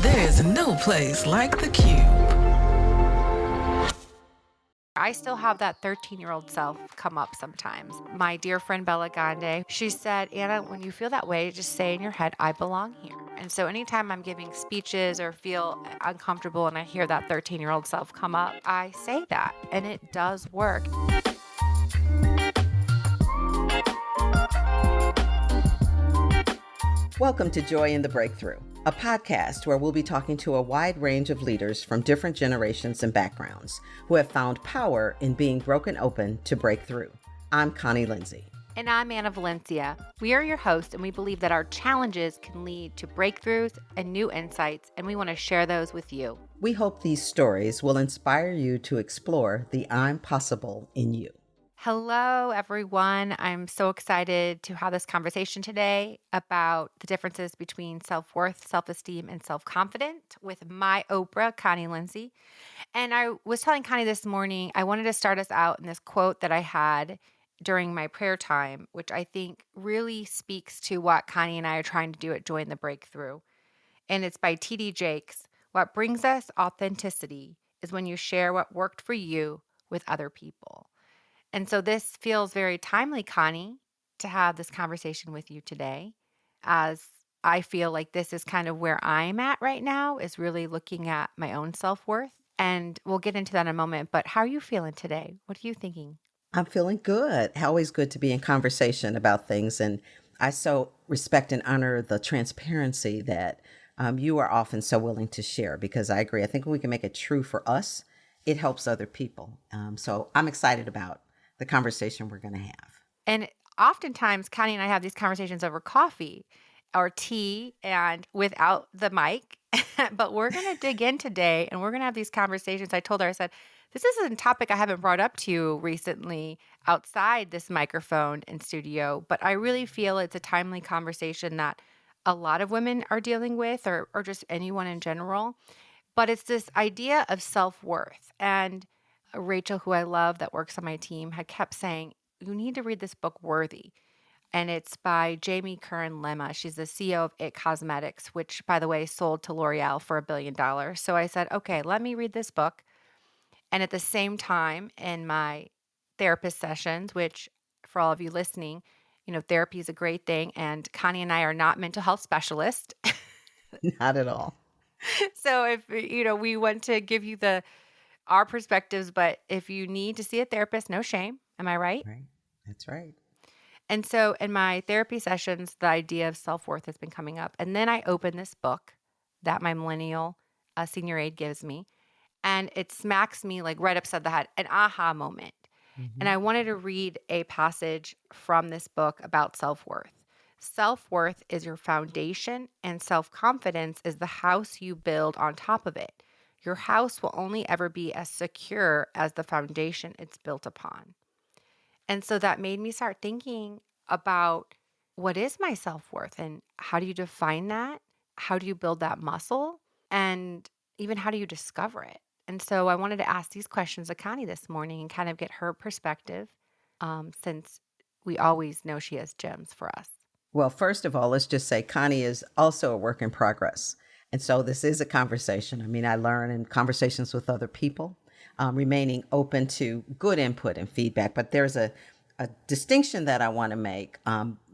There's no place like the Cube. I still have that 13-year-old self come up sometimes. My dear friend Bella Gande, she said, Anna, when you feel that way, just say in your head, I belong here. And so anytime I'm giving speeches or feel uncomfortable and I hear that 13-year-old self come up, I say that, and it does work. Welcome to Joy in the Breakthrough, a podcast where we'll be talking to a wide range of leaders from different generations and backgrounds who have found power in being broken open to break through. I'm Connie Lindsey. And I'm Anna Valencia. We are your hosts, and we believe that our challenges can lead to breakthroughs and new insights, and we want to share those with you. We hope these stories will inspire you to explore the I'm possible in you. Hello, everyone. I'm so excited to have this conversation today about the differences between self-worth, self-esteem, and self-confidence with my Oprah, Connie Lindsey. And I was telling Connie this morning, I wanted to start us out in this quote that I had during my prayer time, which I think really speaks to what Connie and I are trying to do at Joy in the Breakthrough. And it's by T.D. Jakes. What brings us authenticity is when you share what worked for you with other people. And so this feels very timely, Connie, to have this conversation with you today, as I feel like this is kind of where I'm at right now, is really looking at my own self-worth. And we'll get into that in a moment. But how are you feeling today? What are you thinking? I'm feeling good. Always good to be in conversation about things. And I so respect and honor the transparency that you are often so willing to share, because I agree. I think when we can make it true for us, it helps other people. So I'm excited about the conversation we're going to have. And oftentimes, Connie and I have these conversations over coffee or tea and without the mic. But we're going to dig in today and we're going to have these conversations. I told her, I said, this is a topic I haven't brought up to you recently outside this microphone and studio, but I really feel it's a timely conversation that a lot of women are dealing with, or just anyone in general. But it's this idea of self-worth. And Rachel, who I love that works on my team, had kept saying, you need to read this book, Worthy. And it's by Jamie Curran Lemma. She's the CEO of It Cosmetics, which, by the way, sold to L'Oreal for $1 billion. So I said, okay, let me read this book. And at the same time, in my therapist sessions, which for all of you listening, therapy is a great thing. And Connie and I are not mental health specialists. Not at all. So if, we want to give you our perspectives, but if you need to see a therapist, no shame. Am I right? Right. That's right. And so in my therapy sessions, the idea of self-worth has been coming up. And then I open this book that my millennial senior aide gives me, and it smacks me like right upside the head, an aha moment. Mm-hmm. And I wanted to read a passage from this book about self-worth. Self-worth is your foundation, and self-confidence is the house you build on top of it. Your house will only ever be as secure as the foundation it's built upon. And so that made me start thinking about, what is my self-worth and how do you define that? How do you build that muscle? And even how do you discover it? And so I wanted to ask these questions of Connie this morning and kind of get her perspective, since we always know she has gems for us. Well, first of all, let's just say Connie is also a work in progress. And so this is a conversation. I mean, I learn in conversations with other people, remaining open to good input and feedback. But there's a distinction that I want to make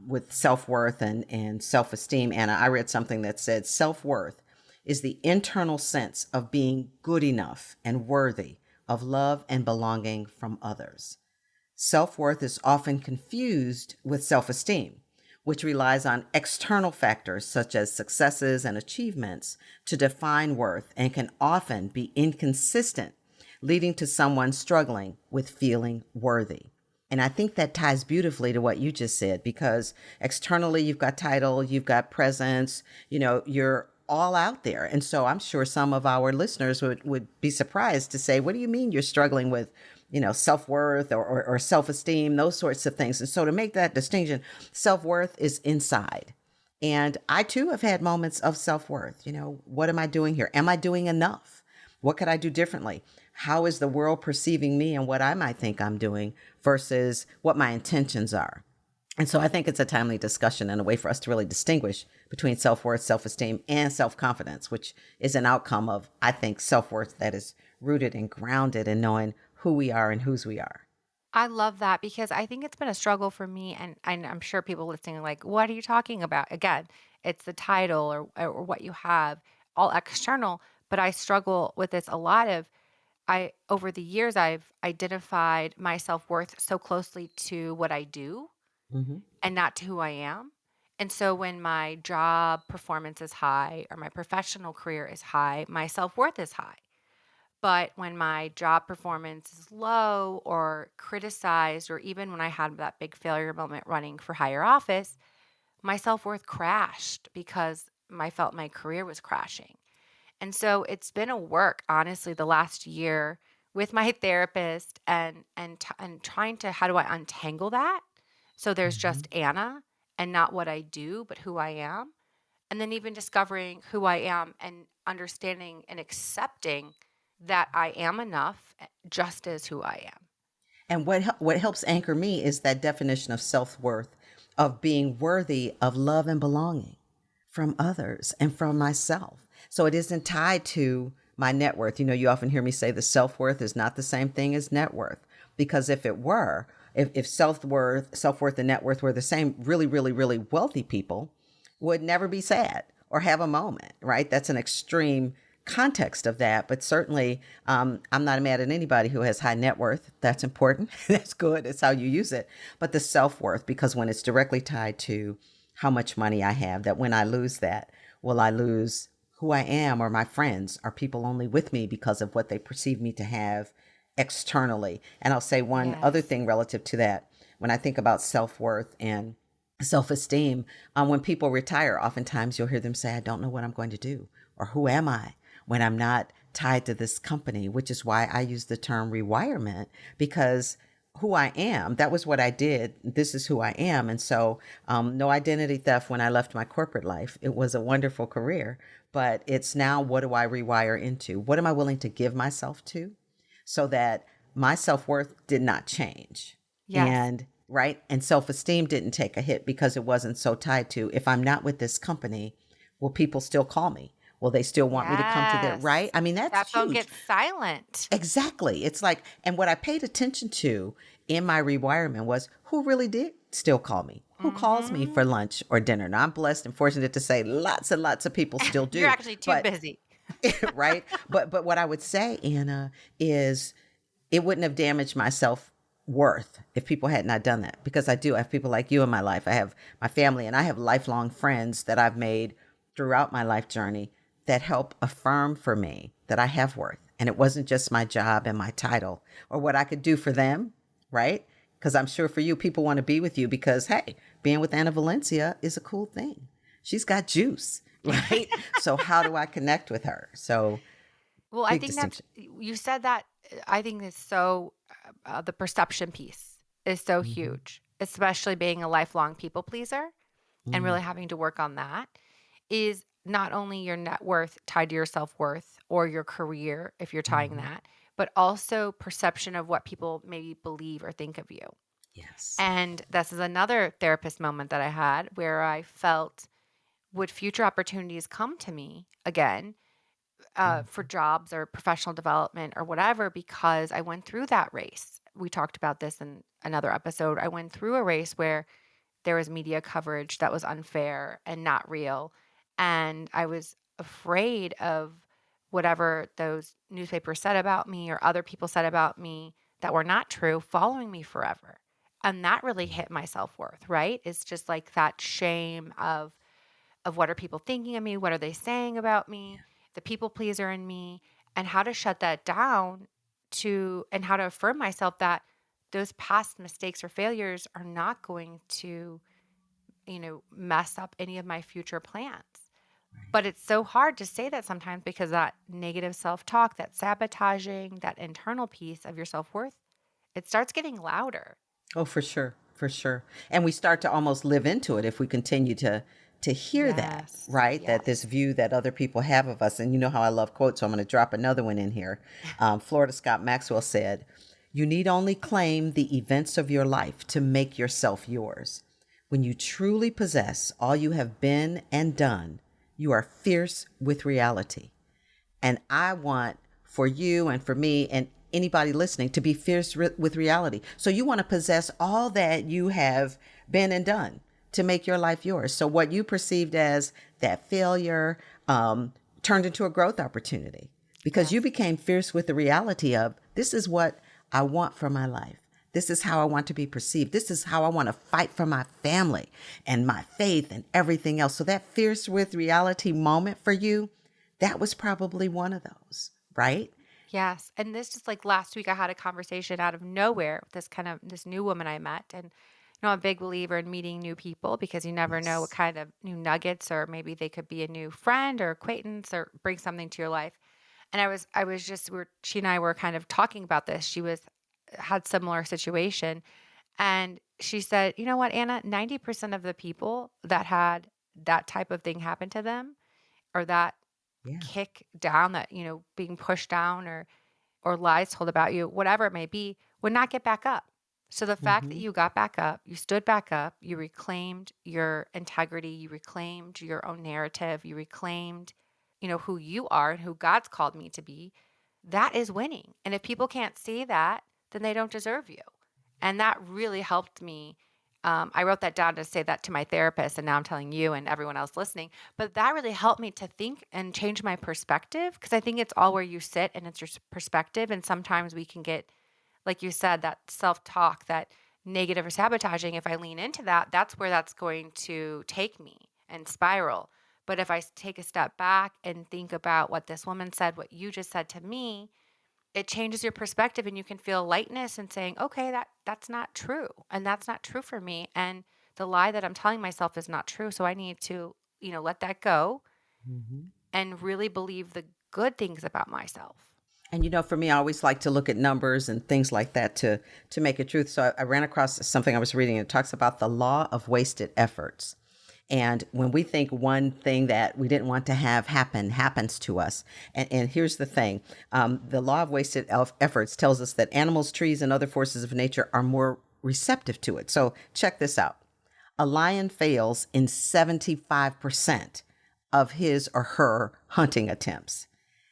with self-worth and self-esteem. Anna, I read something that said self-worth is the internal sense of being good enough and worthy of love and belonging from others. Self-worth is often confused with self-esteem, which relies on external factors such as successes and achievements to define worth and can often be inconsistent, leading to someone struggling with feeling worthy. And I think that ties beautifully to what you just said, because externally you've got title, you've got presence, you're all out there. And so I'm sure some of our listeners would be surprised to say, what do you mean you're struggling with self-worth or self-esteem, those sorts of things. And so to make that distinction, self-worth is inside. And I too have had moments of self-worth. What am I doing here? Am I doing enough? What could I do differently? How is the world perceiving me and what I might think I'm doing versus what my intentions are? And so I think it's a timely discussion and a way for us to really distinguish between self-worth, self-esteem, and self-confidence, which is an outcome of, I think, self-worth that is rooted and grounded in knowing who we are and whose we are. I love that because I think it's been a struggle for me, and I'm sure people listening are like, "What are you talking about?" Again, it's the title or what you have, all external. But I struggle with this a lot. Of I over the years, I've identified my self worth so closely to what I do Hmm. and not to who I am. And so when my job performance is high or my professional career is high, my self worth is high. But when my job performance is low or criticized, or even when I had that big failure moment running for higher office, my self worth crashed because I felt my career was crashing. And so it's been a work, honestly, the last year with my therapist and trying to how do I untangle that? So there's Hmm. just Anna and not what I do, but who I am. And then even discovering who I am and understanding and accepting that I am enough just as who I am. And what helps anchor me is that definition of self-worth, of being worthy of love and belonging from others and from myself. So it isn't tied to my net worth. You know, you often hear me say the self-worth is not the same thing as net worth, because if it were, if self-worth and net worth were the same, really, really, really wealthy people would never be sad or have a moment, right? That's an extreme context of that. But certainly, I'm not mad at anybody who has high net worth. That's important. That's good. It's how you use it. But the self worth, because when it's directly tied to how much money I have, that when I lose that, will I lose who I am or my friends? Are people only with me because of what they perceive me to have externally? And I'll say one other Yes. thing relative to that. When I think about self worth and self-esteem, when people retire, oftentimes you'll hear them say, I don't know what I'm going to do, or who am I when I'm not tied to this company, which is why I use the term rewirement, because who I am, that was what I did. This is who I am. And so, no identity theft when I left my corporate life. It was a wonderful career, but it's now, what do I rewire into? What am I willing to give myself to so that my self-worth did not change? Yes. And right. And self-esteem didn't take a hit because it wasn't so tied to, if I'm not with this company, will people still call me? Will they still want me to come to their right? Yes. I mean, that's That phone huge. gets silent. Exactly. It's like, and what I paid attention to in my rewirement was who really did still call me? Who calls me Hmm. for lunch or dinner? Now, I'm blessed and fortunate to say lots and lots of people still You're do. actually too But busy. right. But what I would say, Anna, is it wouldn't have damaged my self worth if people had not done that, because I do have people like you in my life. I have my family, and I have lifelong friends that I've made throughout my life journey that help affirm for me that I have worth. And it wasn't just my job and my title or what I could do for them, right? Because I'm sure for you, people want to be with you because, hey, being with Anna Valencia is a cool thing. She's got juice, right? So how do I connect with her? So Well, I big think that's distinction. you said that. I think is so the perception piece is so Hmm. huge, especially being a lifelong people pleaser and Mm, really having to work on that. Is not only your net worth tied to your self worth or your career, if you're tying hmm. that, but also perception of what people maybe believe or think of you. Yes. And this is another therapist moment that I had where I felt, would future opportunities come to me again for Hmm. jobs or professional development or whatever, because I went through that race. We talked about this in another episode. I went through a race where there was media coverage that was unfair and not real. And I was afraid of whatever those newspapers said about me or other people said about me that were not true following me forever. And that really hit my self worth, right? It's just like that shame of what are people thinking of me? What are they saying about me? The people pleaser in me, and how to shut that down to, and how to affirm myself that those past mistakes or failures are not going to, mess up any of my future plans. But it's so hard to say that sometimes because that negative self talk, that sabotaging, that internal piece of your self worth, it starts getting louder. Oh, for sure, for sure. And we start to almost live into it if we continue to hear that, Yes. right? That this Yes. view that other people have of us. And you know how I love quotes, so I'm going to drop another one in here. Florida Scott Maxwell said, "You need only claim the events of your life to make yourself yours." When you truly possess all you have been and done, you are fierce with reality. And I want for you and for me and anybody listening to be fierce with reality. So you want to possess all that you have been and done to make your life yours. So what you perceived as that failure turned into a growth opportunity because you became fierce with the reality of this is what I want for my life. This is how I want to be perceived. This is how I want to fight for my family and my faith and everything else. So that fierce with reality moment for you, that was probably one of those, right? Yes. And this just like last week, I had a conversation out of nowhere with this new woman I met. And, I'm a big believer in meeting new people because you never know what Yes. kind of new nuggets, or maybe they could be a new friend or acquaintance or bring something to your life. And she and I were kind of talking about this. Had similar situation. And she said, you know what, Anna, 90% of the people that had that type of thing happen to them, or that Yeah. kick down, that, being pushed down, or lies told about you, whatever it may be, would not get back up. So the fact that Mm-hmm. you got back up, you stood back up, you reclaimed your integrity, you reclaimed your own narrative, you reclaimed, who you are and who God's called me to be, that is winning. And if people can't see that, then they don't deserve you. And that really helped me. I wrote that down to say that to my therapist, and now I'm telling you and everyone else listening. But that really helped me to think and change my perspective, because I think it's all where you sit and it's your perspective. And sometimes we can get, like you said, that self-talk, that negative or sabotaging. If I lean into that, that's where that's going to take me and spiral. But if I take a step back and think about what this woman said, what you just said to me, it changes your perspective, and you can feel lightness and saying, okay, that's not true. And that's not true for me. And the lie that I'm telling myself is not true. So I need to, let that go Mm-hmm. and really believe the good things about myself. And for me, I always like to look at numbers and things like that to make it truth. So I ran across something I was reading. It talks about the law of wasted efforts. And when we think one thing that we didn't want to have happen happens to us. And here's the thing. The law of wasted efforts tells us that animals, trees, and other forces of nature are more receptive to it. So check this out. A lion fails in 75% of his or her hunting attempts.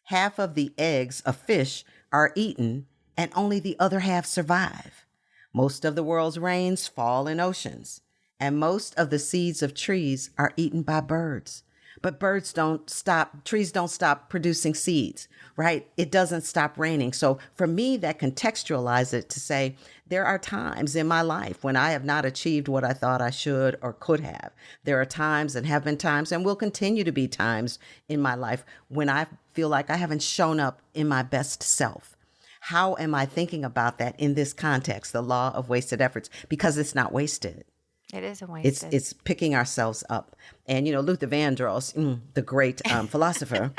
Half of the eggs of fish are eaten and only the other half survive. Most of the world's rains fall in oceans, and most of the seeds of trees are eaten by birds. But trees don't stop producing seeds, right? It doesn't stop raining. So for me, that contextualizes it to say, there are times in my life when I have not achieved what I thought I should or could have. There are times and have been times and will continue to be times in my life when I feel like I haven't shown up in my best self. How am I thinking about that in this context, the law of wasted efforts? Because it's not wasted. It isn't It's wasted. it's picking ourselves up. And, Luther Vandross, the great philosopher,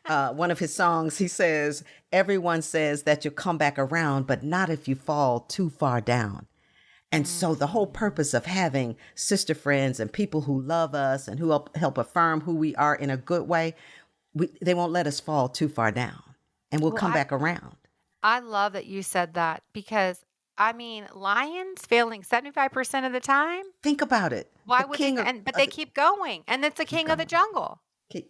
one of his songs, he says, everyone says that you'll come back around, but not if you fall too far down. And so the whole purpose of having sister friends and people who love us and who help affirm who we are in a good way, they won't let us fall too far down, and we'll Well, come back around. I love that you said that, because lions failing 75% of the time. Think about it. Why The would they? king of, But they keep going, and it's the keep king of the going. jungle,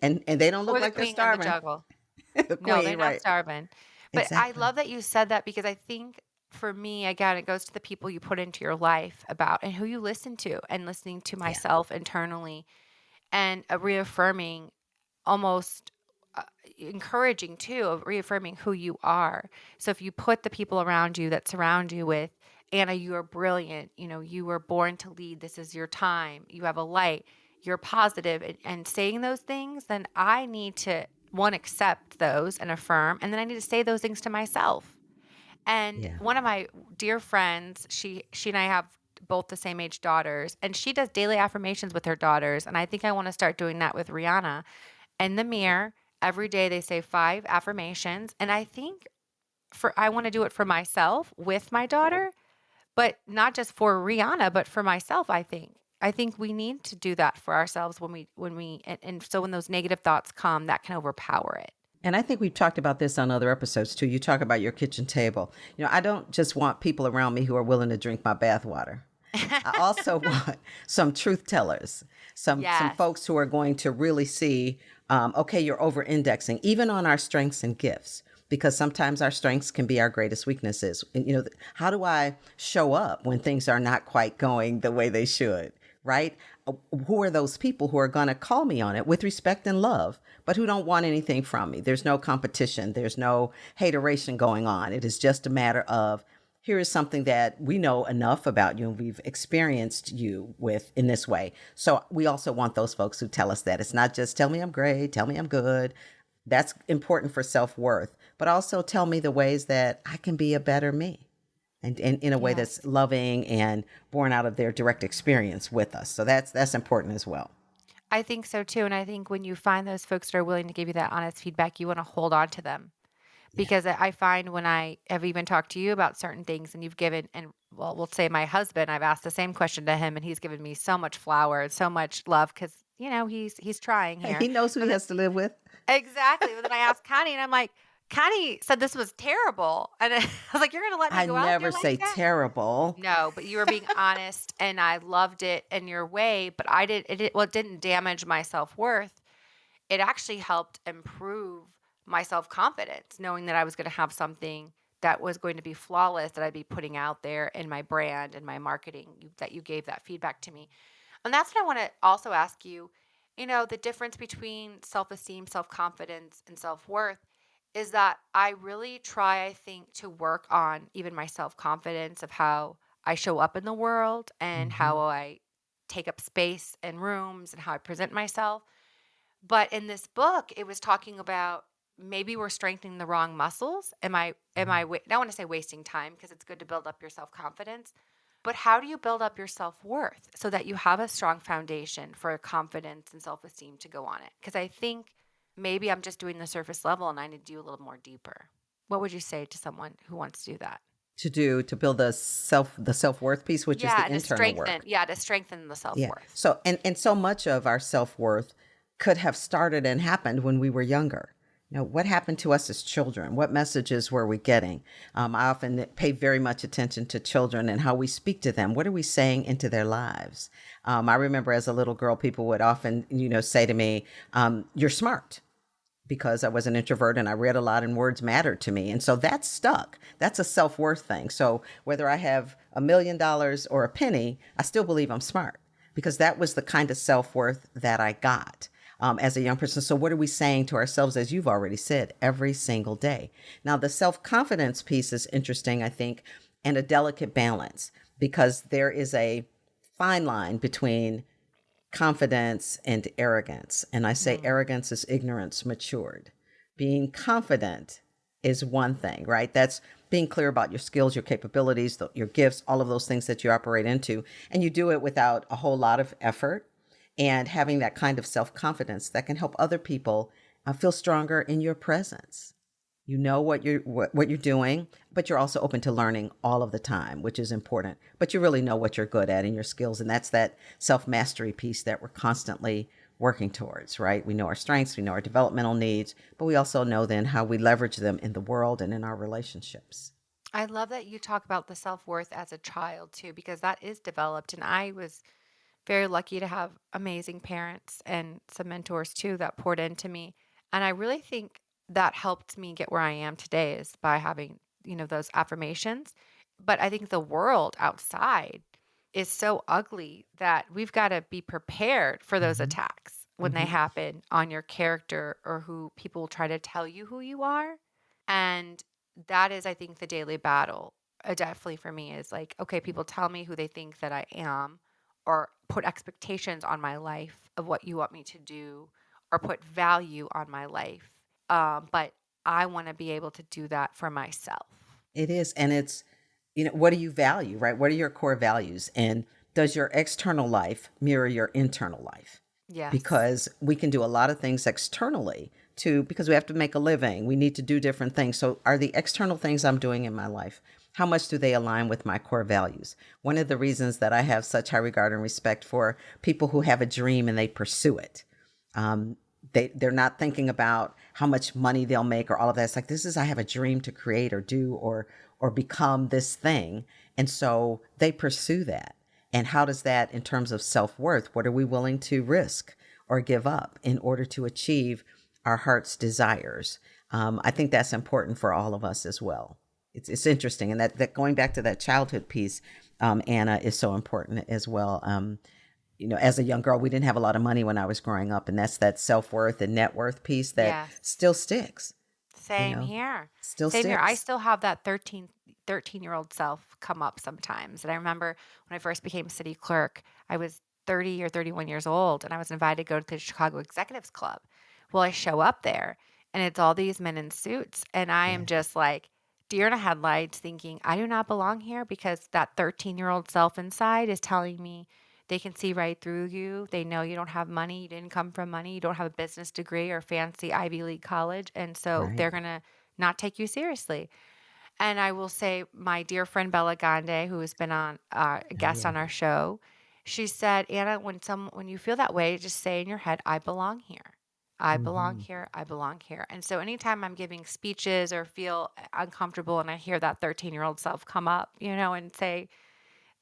And they don't look or the like they're queen of the starving. jungle. The No, they're queen, not right. starving. But I Exactly. love that you said that, because I think for me, again, it goes to the people you put into your life about and who you listen to, and listening to Yeah. myself internally, and reaffirming, almost encouraging too, of reaffirming who you are. So if you put the people around you that surround you with, Anna, you are brilliant. You were born to lead. This is your time. You have a light. You're positive, and saying those things, then I need to, one, accept those and affirm, and then I need to say those things to myself. And Yeah. one of my dear friends, she and I have both the same age daughters, and she does daily affirmations with her daughters. And I think I want to start doing that with Rihanna. In the mirror, every day they say 5 affirmations. And I think I want to do it for myself with my daughter, but not just for Rihanna, but for myself. I think we need to do that for ourselves and so when those negative thoughts come, that can overpower it. And I think we've talked about this on other episodes too. You talk about your kitchen table. I don't just want people around me who are willing to drink my bath water. I also want some truth tellers, some Yes. folks who are going to really see, okay, you're over indexing, even on our strengths and gifts, because sometimes our strengths can be our greatest weaknesses. And, how do I show up when things are not quite going the way they should? Right? Who are those people who are going to call me on it with respect and love, but who don't want anything from me? There's no competition. There's no hateration going on. It is just a matter of, here is something that we know enough about you and we've experienced you with in this way. So we also want those folks who tell us that. It's not just tell me I'm great, tell me I'm good. That's important for self-worth, but also tell me the ways that I can be a better me. And in a way Yes. that's loving and born out of their direct experience with us. So that's important as well. I think so too. And I think when you find those folks that are willing to give you that honest feedback, you want to hold on to them. Yeah. Because I find when I have even talked to you about certain things and you've given, and well, we'll say my husband, I've asked the same question to him and he's given me so much flower and so much love because, he's trying Hey, here. he knows who But he then, has to live with. exactly. But then I asked Connie and I'm like, Connie said this was terrible. And I was like, you're going to let me I go out there never like say that? terrible. No, but you were being honest and I loved it in your way. But it didn't damage my self worth. It actually helped improve my self-confidence, knowing that I was going to have something that was going to be flawless that I'd be putting out there in my brand and my marketing, that you gave that feedback to me. And that's what I want to also ask you, the difference between self-esteem, self-confidence, and self-worth is that I really try, I think, to work on even my self-confidence of how I show up in the world and how Hmm. I take up space in rooms and how I present myself. But in this book, it was talking about maybe we're strengthening the wrong muscles. I don't want to say wasting time because it's good to build up your self-confidence, but how do you build up your self-worth so that you have a strong foundation for confidence and self-esteem to go on it? Because I think maybe I'm just doing the surface level and I need to do a little more deeper. What would you say to someone who wants to do that? To build the self-worth piece, which is Yeah, the and internal work. to strengthen the Yeah. self-worth. So and so much of our self-worth could have started and happened when we were younger. What happened to us as children? What messages were we getting? I often pay very much attention to children and how we speak to them. What are we saying into their lives? I remember as a little girl, people would often, say to me, "You're smart." Because I was an introvert and I read a lot and words mattered to me. And so that stuck. That's a self-worth thing. So whether I have $1 million or a penny, I still believe I'm smart because that was the kind of self-worth that I got as a young person. So what are we saying to ourselves, as you've already said, every single day? Now, the self-confidence piece is interesting, I think, and a delicate balance because there is a fine line between confidence and arrogance. And I say Mm. arrogance is ignorance matured. Being confident is one thing, right? That's being clear about your skills, your capabilities, your gifts, all of those things that you operate into. And you do it without a whole lot of effort and having that kind of self-confidence that can help other people feel stronger in your presence. You know what you're doing, but you're also open to learning all of the time, which is important. But you really know what you're good at and your skills, and that's that self-mastery piece that we're constantly working towards, right? We know our strengths, we know our developmental needs, but we also know then how we leverage them in the world and in our relationships. I love that you talk about the self-worth as a child too, because that is developed. And I was very lucky to have amazing parents and some mentors too that poured into me. And I really think that helped me get where I am today is by having, those affirmations. But I think the world outside is so ugly that we've got to be prepared for those Hmm. attacks when they Hmm. happen on your character or who people try to tell you who you are. And that is, I think, the daily battle. Definitely for me is like, okay, people tell me who they think that I am or put expectations on my life of what you want me to do or put value on my life. But I want to be able to do that for myself. It is. And it's, what do you value, right? What are your core values? And does your external life mirror your internal life? Yes. Because we can do a lot of things externally because we have to make a living. We need to do different things. So are the external things I'm doing in my life, how much do they align with my core values? One of the reasons that I have such high regard and respect for people who have a dream and they pursue it. Um, they're not thinking about how much money they'll make or all of that. It's like, I have a dream to create or do or become this thing. And so they pursue that. And how does that, in terms of self-worth, what are we willing to risk or give up in order to achieve our heart's desires? I think that's important for all of us as well. It's interesting. And that going back to that childhood piece, Anna, is so important as well. As a young girl, we didn't have a lot of money when I was growing up. And that's that self-worth and net worth piece that Yes. still sticks, Same here. still Same here. I sticks. still have that 13-year-old self come up sometimes. And I remember when I first became city clerk, I was 30 or 31 years old and I was invited to go to the Chicago Executives Club. Well, I show up there and it's all these men in suits. And I am Yeah, just like deer in the headlights thinking, I do not belong here because that 13-year-old self inside is telling me they can see right through you. They know you don't have money. You didn't come from money. You don't have a business degree or fancy Ivy League college. And so right. they're going to not take you seriously. And I will say, my dear friend Bella Gande, who has been on a Oh, guest yeah. on our show, she said, Anna, when you feel that way, just say in your head, I belong here. I belong Hmm. here. I belong here. And so anytime I'm giving speeches or feel uncomfortable and I hear that 13-year-old self come up, and say,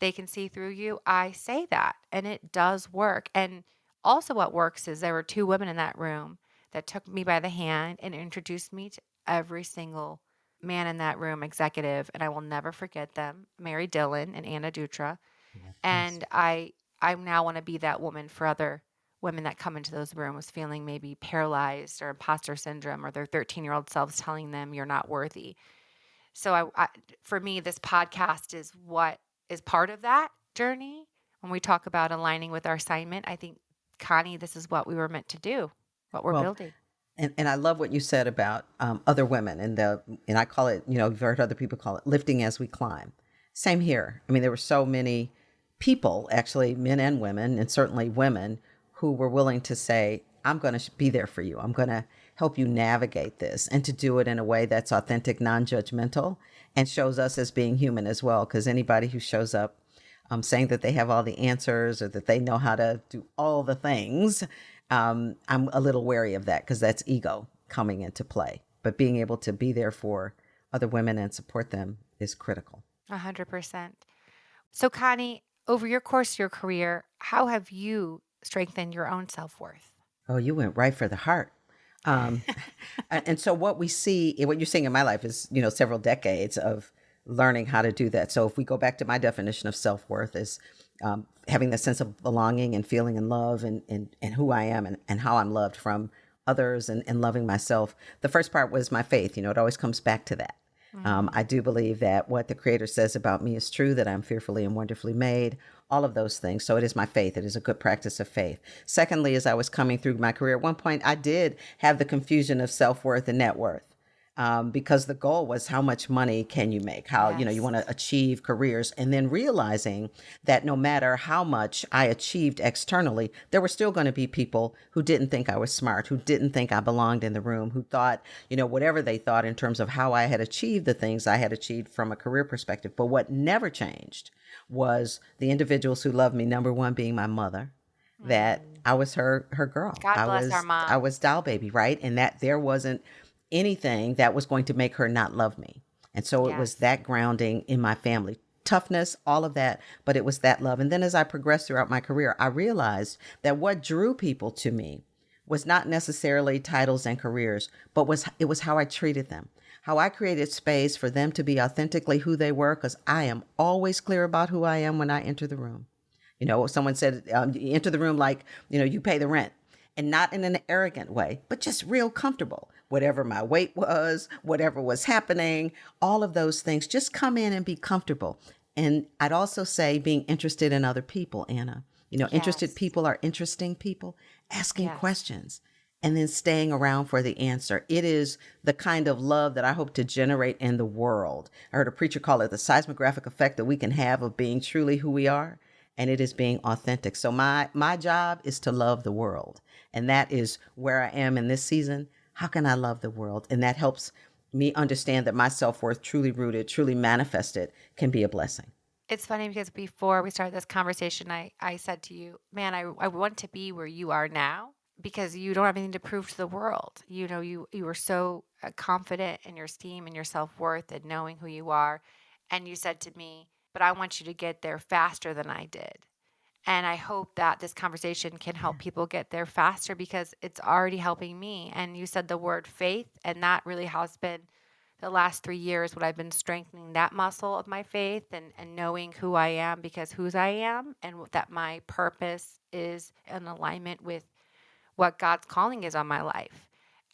they can see through you, I say that and it does work. And also, what works is there were two women in that room that took me by the hand and introduced me to every single man in that room, executive, and I will never forget them, Mary Dillon and Anna Dutra. Yes. And I now want to be that woman for other women that come into those rooms feeling maybe paralyzed or imposter syndrome or their 13-year-old selves telling them you're not worthy. So for me, this podcast is what is part of that journey. When we talk about aligning with our assignment, I think, Connie, this is what we were meant to do, what we're Well, building. and I love what you said about other women and I call it, you've heard other people call it lifting as we climb. Same here. I mean, there were so many people, actually, men and women, and certainly women, who were willing to say, I'm going to be there for you. I'm going to help you navigate this, and to do it in a way that's authentic, non-judgmental, and shows us as being human as well. Because anybody who shows up saying that they have all the answers or that they know how to do all the things, I'm a little wary of that because that's ego coming into play. But being able to be there for other women and support them is critical. 100%. So, Connie, over your course of your career, how have you strengthened your own self worth? Oh, you went right for the heart. Um, and so what we see, what you're seeing in my life is, several decades of learning how to do that. So if we go back to my definition of self-worth is having the sense of belonging and feeling in love and who I am and how I'm loved from others and loving myself. The first part was my faith. It always comes back to that. I do believe that what the Creator says about me is true, that I'm fearfully and wonderfully made, all of those things. So it is my faith. It is a good practice of faith. Secondly, as I was coming through my career, at one point I did have the confusion of self-worth and net worth. Because the goal was how much money can you make? How, you Yes. want to achieve careers, and then realizing that no matter how much I achieved externally, there were still going to be people who didn't think I was smart, who didn't think I belonged in the room, who thought, whatever they thought in terms of how I had achieved the things I had achieved from a career perspective. But what never changed was the individuals who loved me, number one being my mother, that Mm. I was her girl. God I bless our was I moms. was doll baby, right? And that there wasn't anything that was going to make her not love me. And so it was Yes. that grounding in my family, toughness, all of that, but it was that love. And then as I progressed throughout my career, I realized that what drew people to me was not necessarily titles and careers, but it was how I treated them, how I created space for them to be authentically who they were, because I am always clear about who I am when I enter the room. Someone said, you enter the room like, you pay the rent, and not in an arrogant way, but just real comfortable. Whatever my weight was, whatever was happening, all of those things, just come in and be comfortable. And I'd also say being interested in other people, Anna. Interested Yes. people are interesting people, asking Yes. questions and then staying around for the answer. It is the kind of love that I hope to generate in the world. I heard a preacher call it the seismographic effect that we can have of being truly who we are, and it is being authentic. So my job is to love the world, and that is where I am in this season. How can I love the world? And that helps me understand that my self-worth, truly rooted, truly manifested, can be a blessing. It's funny because before we started this conversation, I said to you, man, I want to be where you are now because you don't have anything to prove to the world. You were so confident in your esteem and your self worth and knowing who you are. And you said to me, but I want you to get there faster than I did. And I hope that this conversation can help people get there faster because it's already helping me. And you said the word faith, and that really has been the last 3 years what I've been strengthening that muscle of my faith and knowing who I am because whose I am and that my purpose is in alignment with what God's calling is on my life.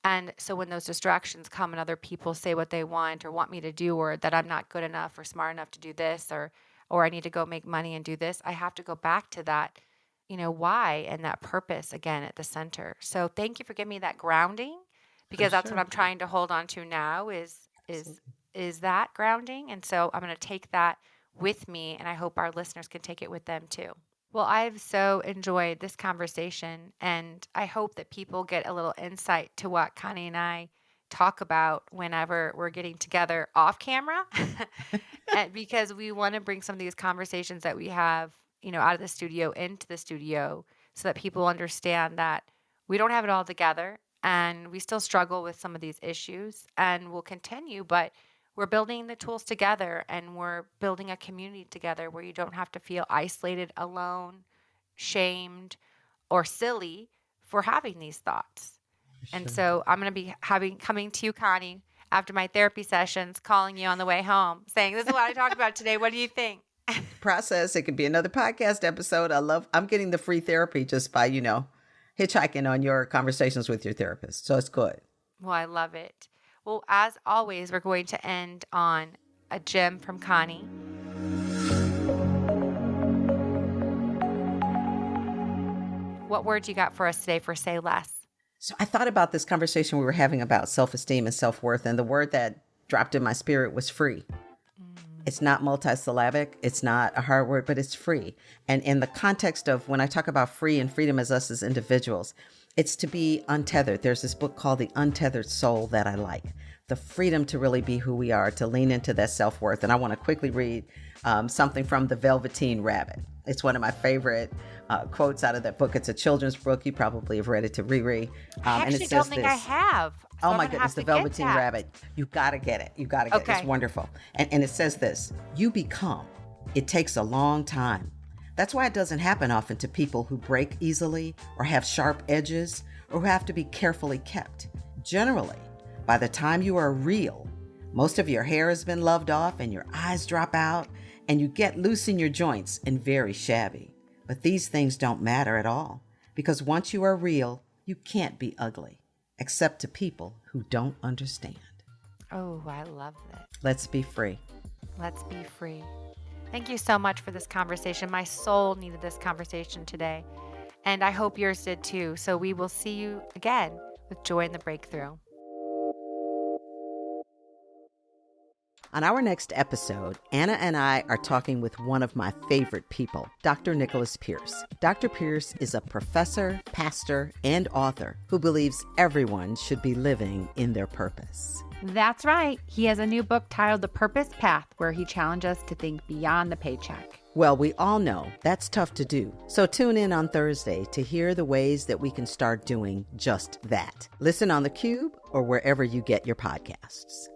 And so when those distractions come and other people say what they want or want me to do or that I'm not good enough or smart enough to do this or I need to go make money and do this, I have to go back to that, why and that purpose again at the center. So thank you for giving me that grounding because that's what I'm trying to hold on to now is that grounding. And so I'm going to take that with me and I hope our listeners can take it with them too. Well, I've so enjoyed this conversation and I hope that people get a little insight to what Connie and I talk about whenever we're getting together off camera because we want to bring some of these conversations that we have, out of the studio into the studio so that people understand that we don't have it all together and we still struggle with some of these issues and we'll continue, but we're building the tools together and we're building a community together where you don't have to feel isolated, alone, shamed, or silly for having these thoughts. And so I'm going to be coming to you, Connie, after my therapy sessions, calling you on the way home, saying, this is what I talked about today. What do you think? Process. It could be another podcast episode. I'm getting the free therapy just by, hitchhiking on your conversations with your therapist. So it's good. Well, I love it. Well, as always, we're going to end on a gem from Connie. What word you got for us today for say less? So I thought about this conversation we were having about self-esteem and self-worth, and the word that dropped in my spirit was free. It's not multisyllabic. It's not a hard word, but it's free. And in the context of when I talk about free and freedom as us as individuals, it's to be untethered. There's this book called The Untethered Soul that I like. The freedom to really be who we are, to lean into that self-worth. And I want to quickly read something from The Velveteen Rabbit. It's one of my favorite quotes out of that book. It's a children's book. You probably have read it to Riri. I actually don't think I have. So Oh my goodness, The Velveteen Rabbit. You got to get it. You got to get it. It's wonderful. And it says this, you become. It takes a long time. That's why it doesn't happen often to people who break easily or have sharp edges or who have to be carefully kept. Generally, by the time you are real, most of your hair has been loved off and your eyes drop out and you get loose in your joints and very shabby. But these things don't matter at all because once you are real, you can't be ugly, except to people who don't understand. Oh, I love that. Let's be free. Let's be free. Thank you so much for this conversation. My soul needed this conversation today, and I hope yours did too. So we will see you again with Joy in the Breakthrough. On our next episode, Anna and I are talking with one of my favorite people, Dr. Nicholas Pierce. Dr. Pierce is a professor, pastor, and author who believes everyone should be living in their purpose. That's right. He has a new book titled The Purpose Path, where he challenges us to think beyond the paycheck. Well, we all know that's tough to do. So tune in on Thursday to hear the ways that we can start doing just that. Listen on theCUBE or wherever you get your podcasts.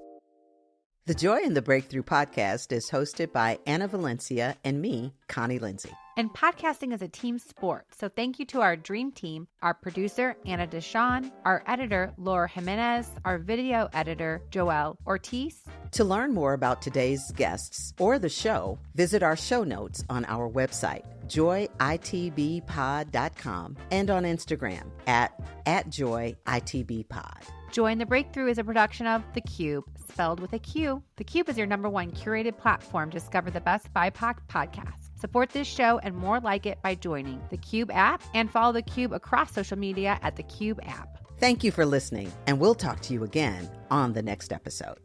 The Joy in the Breakthrough podcast is hosted by Anna Valencia and me, Connie Lindsey. And podcasting is a team sport, so thank you to our dream team, our producer, Anna Deshawn, our editor, Laura Jimenez, our video editor, Joelle Ortiz. To learn more about today's guests or the show, visit our show notes on our website, joyitbpod.com, and on Instagram at joyitbpod. Joy in the Breakthrough is a production of theCUBE, spelled with a Q. theCUBE is your #1 curated platform to discover the best BIPOC podcasts. Support this show and more like it by joining the CUBE app and follow theCUBE across social media at the CUBE app. Thank you for listening, and we'll talk to you again on the next episode.